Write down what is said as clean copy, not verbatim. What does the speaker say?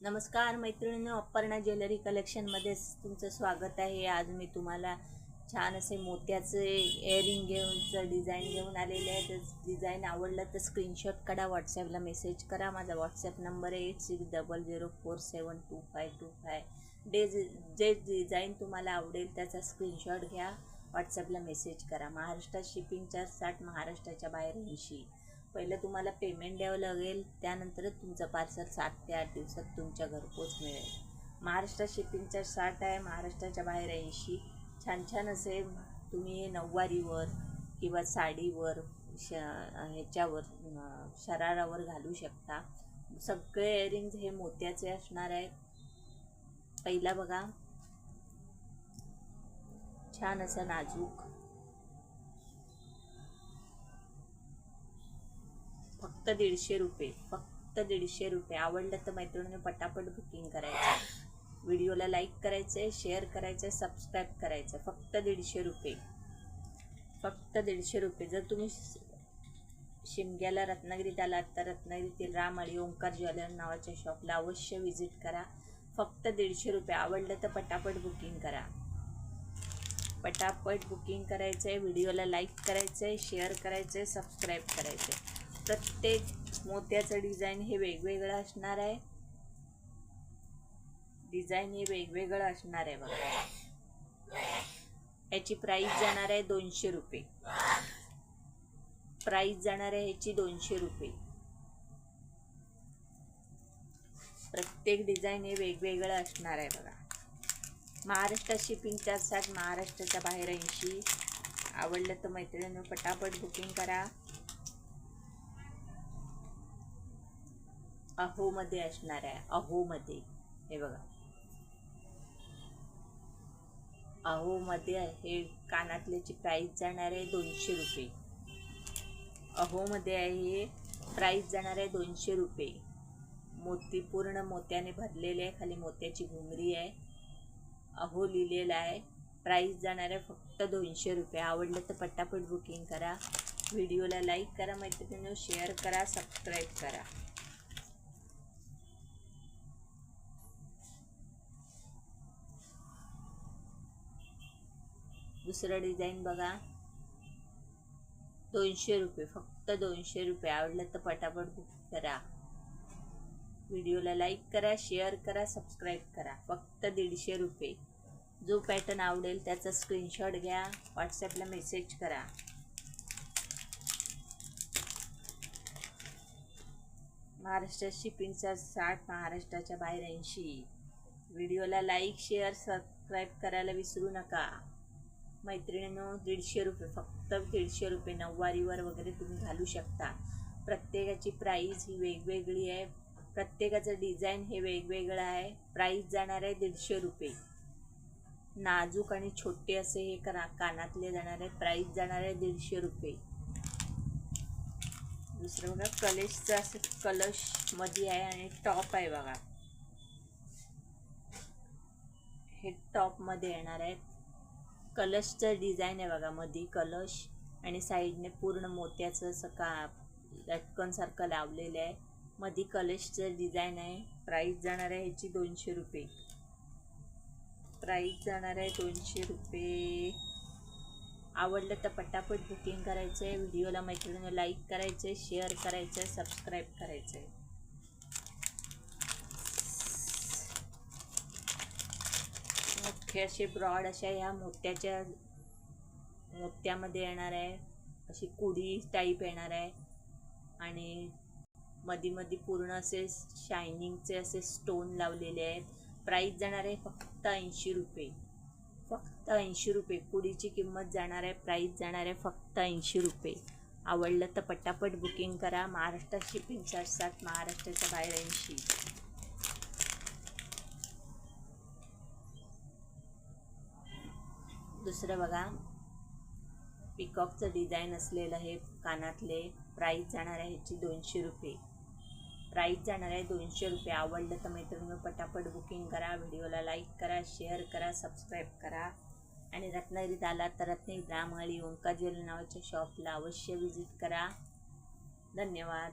नमस्कार मैत्रिणींनो, अपर्णा ज्वेलरी कलेक्शनमध्ये तुमचं स्वागत आहे। आज मी तुम्हाला छान असे मोत्याचे इयरिंग डिझाईन घेऊन आलेले आहे। तर डिझाईन आवडलं तर स्क्रीनशॉट काढा, व्हॉट्सॲपला मेसेज करा। माझा व्हॉट्सॲप नंबर आहे 8600472525। जे डिझाईन तुम्हाला आवडेल त्याचा स्क्रीनशॉट घ्या, व्हॉट्सॲपला मेसेज करा। महाराष्ट्रात शिपिंग चार्ज 60, महाराष्ट्राच्या बाहेर 80। पहिलं तुम्हाला पेमेंट द्यावं लागेल, त्यानंतर तुमचं पार्सल 7 ते 8 दिवसात तुमच्या घरपोच मिळेल। महाराष्ट्रात शिपिंग चार्ज 60 आहे, महाराष्ट्राच्या बाहेर 80। छान छान असे तुम्ही नऊवारीवर किंवा साडीवर ह्याच्यावर शरारावर घालू शकता। सगळे इयरिंग्स हे मोत्याचे असणार आहेत। पहिला बघा, छान असं नाजूक, फक्त 150 रुपये, फक्त 150 रुपये। आवडलं तर मैत्रिणींनी पटापट बुकिंग करायचं, व्हिडिओला लाईक करायचं, शेअर करायचं, सबस्क्राईब करायचं। फक्त 150 रुपये, फक्त 150 रुपये। जर तुम्ही शिमग्याला रत्नागिरीत आलात तर रत्नागिरीतील राम आणि ओंकार ज्वेलर नावाच्या शॉपला अवश्य व्हिजिट करा। फक्त 150 रुपये। आवडलं तर पटापट बुकिंग करा, पटापट बुकिंग करायचं आहे, व्हिडिओला लाईक करायचं आहे, शेअर करायचं आहे, सबस्क्राईब करायचं आहे। प्रत्येक मोत्याचं डिझाईन हे वेगवेगळं असणार आहे, डिझाईन हे वेगवेगळं असणार आहे बघा। याची प्राइस जाणार आहे 200 रुपये, प्राइस जाणार आहे ह्याची 200 रुपये। प्रत्येक डिझाईन हे वेगवेगळं असणार आहे बघा। महाराष्ट्रात शिपिंग चार्ज 60, महाराष्ट्राच्या बाहेर 80। आवडलं तर मैत्रिणींनो पटापट बुकिंग करा। अहोमध्ये असणार आहे, अहोमध्ये हे बघा, अहोमध्ये हे कानातल्याची प्राइस जाणार आहे 200 रुपये। अहोमध्ये आहे, हे प्राइस जाणार आहे 200 रुपये। मोती पूर्ण मोत्याने भरलेले आहे, खाली मोत्याची घुंगरी आहे, अहो लिहिलेला आहे। प्राइस जाणार आहे फक्त 200 रुपये। आवडलं तर पटापट बुकिंग करा, व्हिडिओला लाईक करा मैत्रिणींनो, शेअर करा, सबस्क्राईब करा। दुसरं डिझाईन बघा, 200 रुपये, फक्त 200 रुपये। आवडलं तर पटापट बुक करा, व्हिडिओला लाईक करा, शेअर करा, सबस्क्राईब करा। फक्त 150 रुपये। जो पॅटर्न आवडेल त्याचा स्क्रीनशॉट घ्या, व्हॉट्सॲपला मेसेज करा। महाराष्ट्रात शिपिंग चार्ज 60, महाराष्ट्राच्या बाहेर 80। व्हिडिओला लाईक, शेअर, सबस्क्राईब करायला विसरू नका मैत्रिणींनो। 150 रुपये, फक्त 150 रुपये। नऊवारीवर वगैरे तुम्ही घालू शकता। प्रत्येकाची प्राइस ही वेगवेगळी आहे, प्रत्येकाचं डिझाईन हे वेगवेगळं आहे। प्राइस जाणार आहे 150 रुपये। नाजूक आणि छोटे असे हे कानातले जाणार आहे, प्राइस जाणार आहे 150 रुपये। दुसरं बघा, कलशचं असं कलशमध्ये आहे आणि टॉप आहे बघा, हे टॉपमध्ये येणार आहे। कलशचं डिझाईन आहे बघा, मध्ये कलश आणि साईडने पूर्ण मोत्याचं असं लटकनसारखं लावलेलं आहे। मध्ये कलशचं डिझाईन आहे। प्राइस जाणार आहे ह्याची 200 रुपये, प्राइस जाणार आहे 200 रुपये। आवडलं तर पटापट बुकिंग करायचं आहे, व्हिडिओला मैत्रिणींना लाईक करायचं, शेअर करायचं, सबस्क्राईब करायचं आहे। मोठे असे ब्रॉड अशा ह्या मोत्यामध्ये येणार आहे, अशी कुडी टाईप येणार आहे आणि मध्ये पूर्ण असे शायनिंगचे असे स्टोन लावलेले आहेत। प्राइस जाणार आहे फक्त 80 रुपये, फक्त 80 रुपये। कुडीची किंमत जाणार आहे, प्राइस जाणार आहे फक्त 80 रुपये। आवडलं तर पटापट बुकिंग करा। महाराष्ट्रात शिपिंग चार्ज 60, महाराष्ट्राच्या बाहेर 80। दुसरं बघा, पिकॉकचं डिझाईन असलेलं हे कानातले, प्राइस जाणार आहे ह्याची 200 रुपये, प्राइस जाणार आहे 200 रुपये। आवडलं तर मैत्रिणींनो पटापट बुकिंग करा, व्हिडिओला लाईक करा, शेअर करा, सबस्क्राईब करा। आणि रत्नागिरीत आलात तर रत्नागिरी राम आणि ओंकार ज्वेलर नावाच्या शॉपला अवश्य व्हिजिट करा। धन्यवाद।